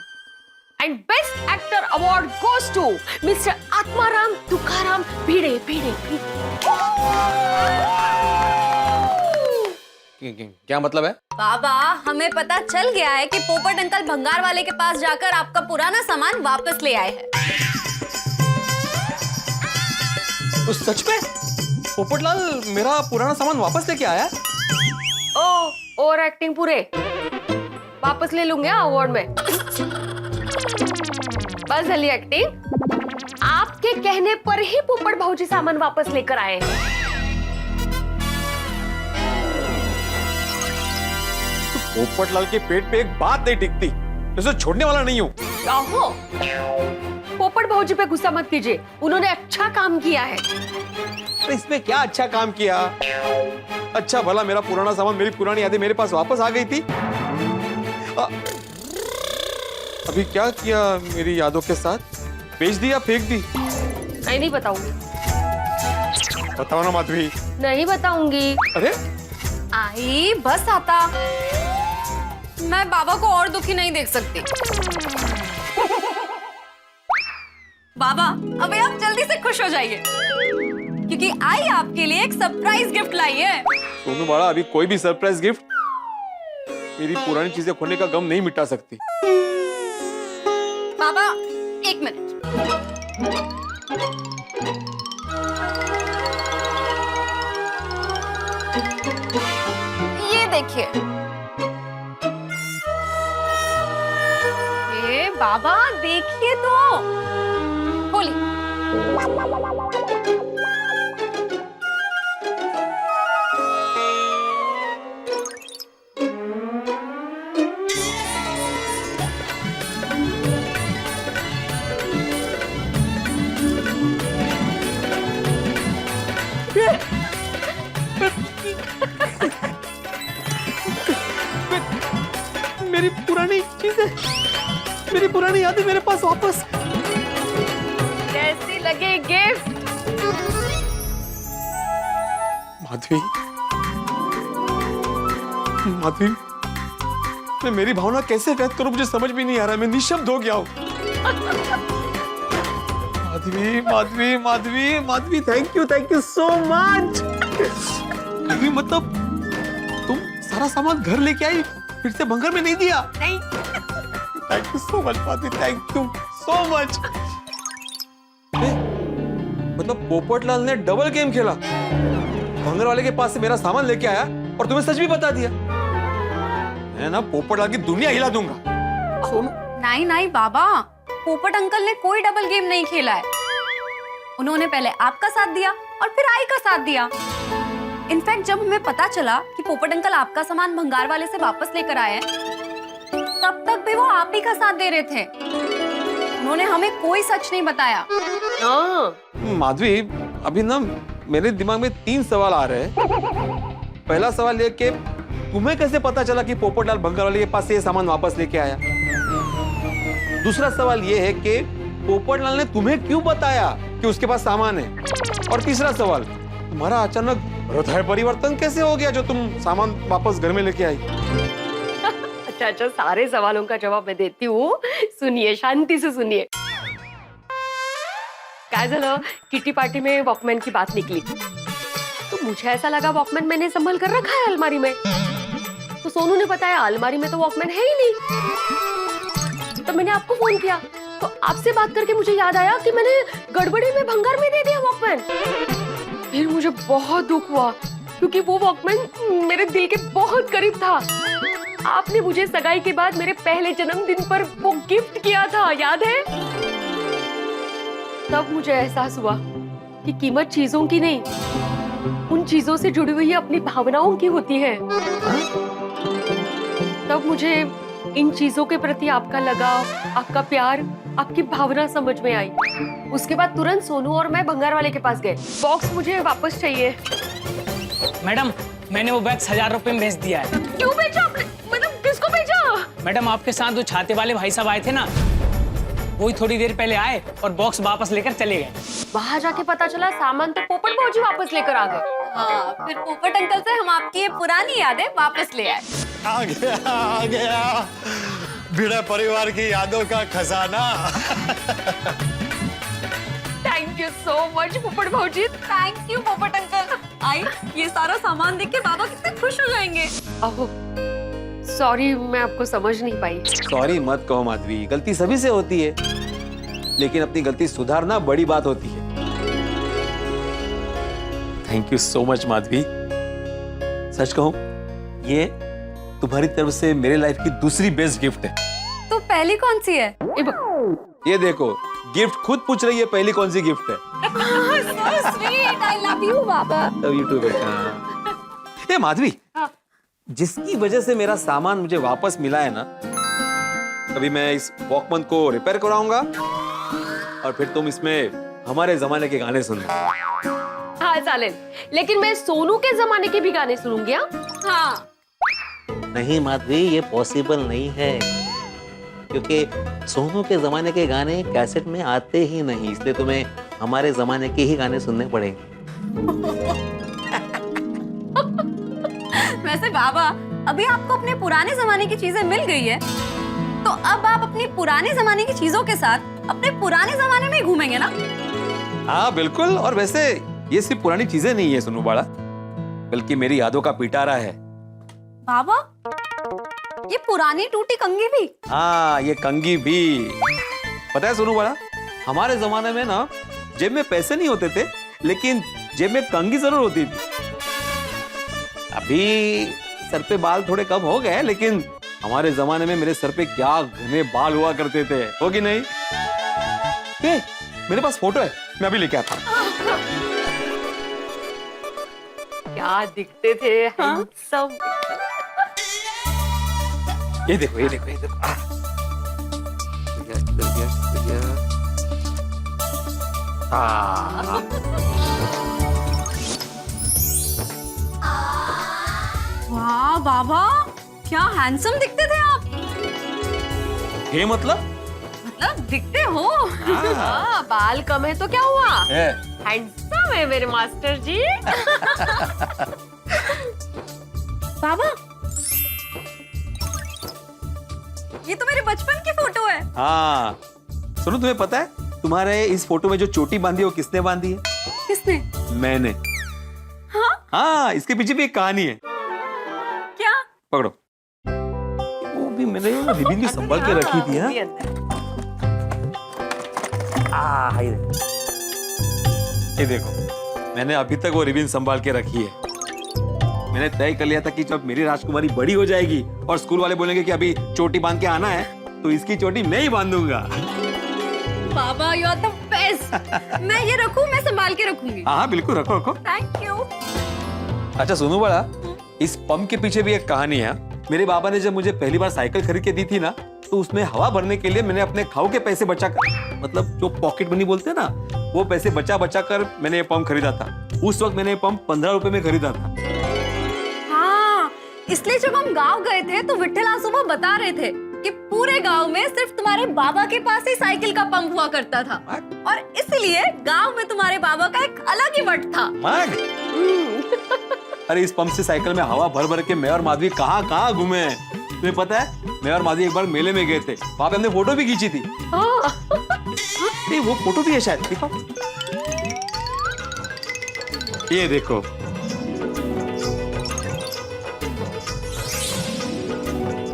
And best actor award goes to mister Atmaram Tukaram Bhide Bhide. क्या मतलब है? बाबा हमें पता चल गया है कि पोपट अंकल भंगार वाले के पास जाकर आपका पुराना सामान वापस ले आए हैं। तो सच में पोपटलाल मेरा पुराना सामान वापस लेके आया? ओ और एक्टिंग पूरे वापस ले लूंगे अवार्ड में। बस जल्दी एक्टिंग। आपके कहने पर ही पोपट भाऊजी सामान वापस लेकर आए हैं। पोपटलाल के पेट पे एक बात नहीं टिकती, उसे छोड़ने वाला नहीं हूँ। आहो, पोपट भाऊजी पे गुस्सा मत कीजिए, उन्होंने अच्छा काम किया है। तो इसमें क्या अच्छा काम किया? अच्छा भला मेरा पुराना सामान, मेरी पुरानी यादें मेरे पास वापस आ गई थी। अभी क्या किया मेरी यादों के साथ? बेच दिया, फेंक दी? नहीं बताऊंगी। बताओ ना माधवी। नहीं बताऊंगी। अरे आई बस आता, मैं बाबा को और दुखी नहीं देख सकती। बाबा अबे आप जल्दी से खुश हो जाइए, क्योंकि आई आपके लिए एक सरप्राइज गिफ्ट लाई है। सोनू बाड़ा, अभी कोई भी सरप्राइज गिफ्ट मेरी पुरानी चीजें खोने का गम नहीं मिटा सकती। बाबा एक मिनट, ये देखिए। ए बाबा देखिए तो, खोलिए। मेरी पुरानी चीजें, मेरी पुरानी यादें मेरे पास वापस। कैसी लगे गिफ्ट? माधवी, माधवी, मैं मेरी भावना कैसे व्यक्त करूं मुझे समझ भी नहीं आ रहा, मैं निशब्द हो गया हूं। Madhavi, Madhavi, Madhavi, Madhavi, thank you so much. Madhavi, मतलब तुम सारा सामान घर लेके आई, फिर से भंगार में नहीं दिया? नहीं। Thank you so much Madhavi, thank you so much. मतलब पोपटलाल ने डबल गेम खेला, भंगार वाले के पास से मेरा सामान लेके आया और तुम्हें सच भी बता दिया। मैं ना पोपटलाल की दुनिया हिला दूंगा। सोनू, नहीं नहीं बाबा, पोपट अंकल ने कोई डबल गेम नहीं खेला है। उन्होंने पहले आपका साथ दिया और फिर आई का साथ दिया। इनफैक्ट जब हमें पता चला कि पोपट अंकल आपका सामान भंगार वाले से वापस लेकर आए हैं, तब तक भी वो आप ही का साथ दे रहे थे। उन्होंने हमें कोई सच नहीं बताया। माधवी, अभी ना मेरे दिमाग में 3 सवाल आ रहे हैं। पहला सवाल ये कि तुम्हें कैसे पता चला कि पोपटलाल भंगार वाले के पास से ये सामान वापस लेके आया? दूसरा सवाल ये है कि पोपटलाल ने तुम्हें क्यों बताया कि उसके पास सामान है? और तीसरा सवाल, तुम्हारा अचानक हृदय परिवर्तन कैसे हो गया जो तुम सामान वापस घर में लेके आई? अच्छा, सारे सवालों का जवाब मैं देती हूँ, सुनिए, शांति से सुनिए। काय झालं, किटी पार्टी में वॉकमैन की बात निकली तो मुझे ऐसा लगा वॉकमैन मैंने संभल कर रखा है अलमारी में। तो सोनू ने बताया अलमारी में तो वॉकमैन है ही नहीं। तो मैंने आपको फोन किया, तो आपसे बात करके मुझे याद आया कि मैंने गड़बड़ी में भंगार में दे दिया वॉकमैन। फिर मुझे बहुत दुख हुआ क्योंकि वो वॉकमैन मेरे दिल के बहुत करीब था। आपने मुझे सगाई के बाद मेरे पहले जन्मदिन पर वो गिफ्ट किया था, याद है? तब मुझे एहसास हुआ कि कीमत चीजों की नहीं, उन चीजों से जुड़ी हुई अपनी भावनाओं की होती है। तब मुझे इन चीजों के प्रति आपका लगाव, आपका प्यार, आपकी भावना समझ में आई। उसके बाद तुरंत सोनू और मैं भंगार वाले के पास गए। बॉक्स मुझे वापस चाहिए। मैडम, मैंने वो बैग 1000 रुपए में बेच दिया है। क्यों बेचा आपने? मतलब किसको बेचा? मैडम, आपके साथ जो छाते वाले भाई साहब आए थे ना, वही थोड़ी देर पहले आए और बॉक्स वापस लेकर चले गए। वहां जाके पता चला सामान तो पोपट भौजी वापस लेकर आ गए। हाँ, फिर पोपट अंकल से हम आपकी ये पुरानी यादें वापस ले आए। आ गया भिड़ा परिवार की यादों का खजाना। थैंक यू सो मच पोपट भौजी। थैंक यू पोपट अंकल। आई, ये सारा सामान देख के बाबा कितने खुश हो जाएंगे। ओह, सॉरी, मैं आपको समझ नहीं पाई। सॉरी मत कहो माधवी, गलती सभी से होती है, लेकिन अपनी गलती सुधारना बड़ी बात होती है। Thank you so much Madhavi. सच कहूं, ये तुम्हारी तरफ से मेरे लाइफ की दूसरी बेस्ट गिफ्ट है। तो पहली कौन सी है? ये देखो, गिफ्ट खुद पूछ रही है पहली कौन सी गिफ्ट है। So sweet, I love you, Baba. Love you too, बेटा। ये माधवी, जिसकी वजह से मेरा सामान मुझे वापस मिला है ना, अभी मैं इस वॉकमैन को रिपेयर कराऊंगा और फिर तुम इसमें हमारे जमाने के गाने सुनना। हाँ चालेल, लेकिन मैं सोनू के जमाने के भी गाने सुनूंगी। हाँ। नहीं माधवी, ये पॉसिबल नहीं है, क्योंकि सोनू के जमाने के गाने कैसेट में आते ही नहीं, इसलिए तुम्हें हमारे जमाने के ही गाने सुनने पड़ेंगे। वैसे बाबा, अभी आपको अपने पुराने जमाने की चीजें मिल गई है, तो अब आप अपनी पुराने जमाने की चीजों के साथ अपने पुराने जमाने में ही घूमेंगे ना? हाँ बिल्कुल, और वैसे ये सिर्फ पुरानी चीजें नहीं है सोनू बाड़ा, बल्कि मेरी यादों का पिटारा है। बाबा, ये पुरानी टूटी कंघी भी? हाँ, ये कंघी भी। पता है सोनू बाड़ा, हमारे जमाने में ना जेब में पैसे नहीं होते थे, लेकिन जेब में कंघी जरूर होती थी। अभी सर पे बाल थोड़े कम हो गए, लेकिन हमारे जमाने में मेरे सर पे क्या घने बाल हुआ करते थे, हो कि नहीं? मेरे पास फोटो है, मैं अभी लेके आता हूँ। क्या दिखते थे हैंडसम। ये देखो, ये देखो, ये देखो। वाह बाबा, क्या हैंडसम दिखते थे आप। ये मतलब दिखते हो। बाल कम है तो क्या हुआ, हैंडसम है मेरे मास्टर जी। बाबा, ये तो मेरे बचपन की फोटो है। हाँ सुनो, तुम्हें पता है तुम्हारे इस फोटो में जो चोटी बांधी है वो किसने बांधी है? किसने? मैंने। हाँ, इसके पीछे भी एक कहानी है। क्या? पकड़ो। वो भी मैंने रिबन भी संभाल के रखी थी। हाँ? ये देखो, मैंने अभी तक वो रिबन संभाल के रखी है। मैंने तय कर लिया था कि जब मेरी राजकुमारी बड़ी हो जाएगी और स्कूल वाले बोलेंगे कि अभी चोटी बांध के आना है, तो इसकी चोटी मैं ही बांधूंगा। बाबा, यू आर द बेस्ट। मैं ये रखूं, मैं संभाल के रखूंगी। हाँ बिल्कुल, रखो रखो। Thank you. अच्छा सुनो बड़ा, इस पंप के पीछे भी एक कहानी है। मेरे बाबा ने जब मुझे पहली बार साइकिल खरीद के दी थी ना, तो उसमें हवा भरने के लिए मैंने अपने खाओ के पैसे बचा कर, मतलब जो पॉकेट मनी बोलते हैं ना, वो पैसे बचा बचा कर मैंने ये पंप खरीदा था। उस वक्त मैंने ये पंप 15 रुपए में खरीदा था। हाँ, इसलिए जब हम गांव गए थे तो विट्ठल आसुबा बता रहे थे कि पूरे गांव में सिर्फ तुम्हारे बाबा के पास ही साइकिल का पंप हुआ करता था, और इसलिए गांव में तुम्हारे बाबा का एक अलग ही वट था। अरे इस पंप से साइकिल में हवा भर भर के मैं और माधवी कहाँ कहाँ घूमे हैं। तुम्हें पता है, मैं और माधवी एक बार मेले में गए थे, वहां पे हमने फोटो भी खींची थी। नहीं, वो फोटो भी है शायद, देखो। ये देखो।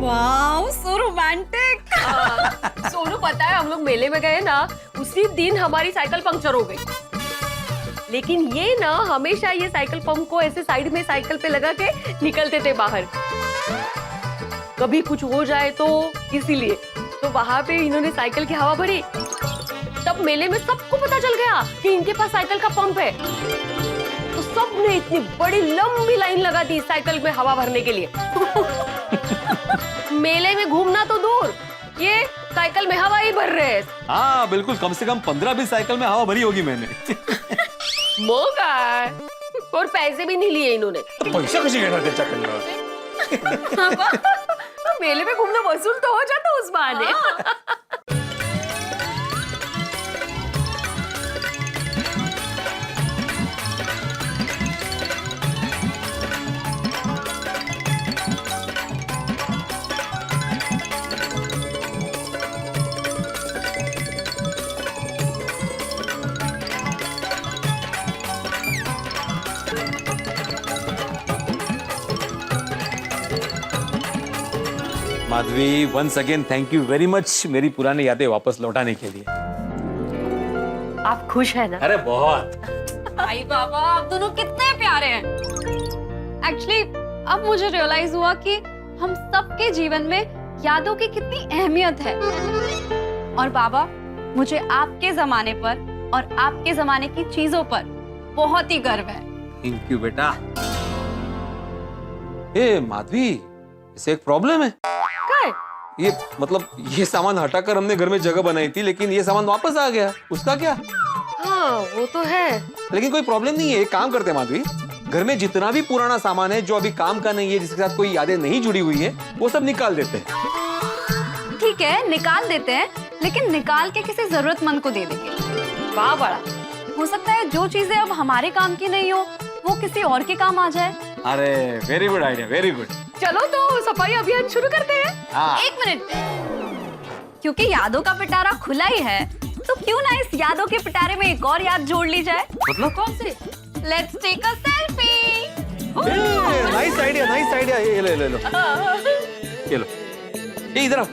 Wow, so romantic. सोनू, पता है हम लोग मेले में गए ना, उसी दिन हमारी साइकिल पंक्चर हो गई। लेकिन ये ना हमेशा ये साइकिल पंप को ऐसे साइड में साइकिल पे लगा के निकलते थे बाहर, कभी कुछ हो जाए तो इसीलिए। तो वहां पे इन्होंने साइकिल की हवा भरी, तब मेले में सबको पता चल गया कि इनके पास साइकिल का पंप है। तो सबने इतनी बड़ी लंबी लाइन लगा दी साइकिल में हवा भरने के लिए। मेले में घूमना तो दूर, ये साइकिल में हवा ही भर रहे हैं। हाँ बिल्कुल, कम से कम 15-20 साइकिल में हवा भरी होगी मैंने। मोगा, और पैसे भी नहीं लिए इन्होंने। तो पैसा कशी घेणार त्यांच्याकडनं? मेले में घूमना वसूल तो हो जाता उस बहाने। Madhavi, once again thank you very much मेरी पुरानी यादें वापस लौटाने के लिए। आप खुश है ना? अरे बहुत। भाई बाबा, आप दोनों कितने प्यारे हैं। एक्चुअली अब मुझे रियलाइज हुआ कि हम सबके जीवन में यादों की कितनी अहमियत है। और बाबा, मुझे आपके जमाने पर और आपके जमाने की चीजों पर बहुत ही गर्व है। थैंक यू बेटा। ए माधवी, इसे एक प्रॉब्लम है। ये मतलब ये सामान हटाकर हमने घर में जगह बनाई थी, लेकिन ये सामान वापस आ गया, उसका क्या? हाँ वो तो है, लेकिन कोई प्रॉब्लम नहीं है। एक काम करते हैं माधवी, घर में जितना भी पुराना सामान है जो अभी काम का नहीं है, जिसके साथ कोई यादें नहीं जुड़ी हुई है, वो सब निकाल देते हैं। ठीक है, निकाल देते हैं, लेकिन निकाल के किसी जरूरतमंद को दे देंगे। वाह बड़ा। हो सकता है जो चीजें अब हमारे काम की नहीं हो, वो किसी और के काम आ जाए। अरे very good idea, very good. चलो तो सफाई अभियान शुरू करते हैं। हाँ। एक मिनट, क्योंकि यादों का पिटारा खुला ही है, तो क्यों ना इस यादों के पिटारे में एक और याद जोड़ ली जाए। मतलब कौन सी? Let's take a selfie. Nice idea, nice idea. ये लो, ये लो, ये लो। ये इधर आओ।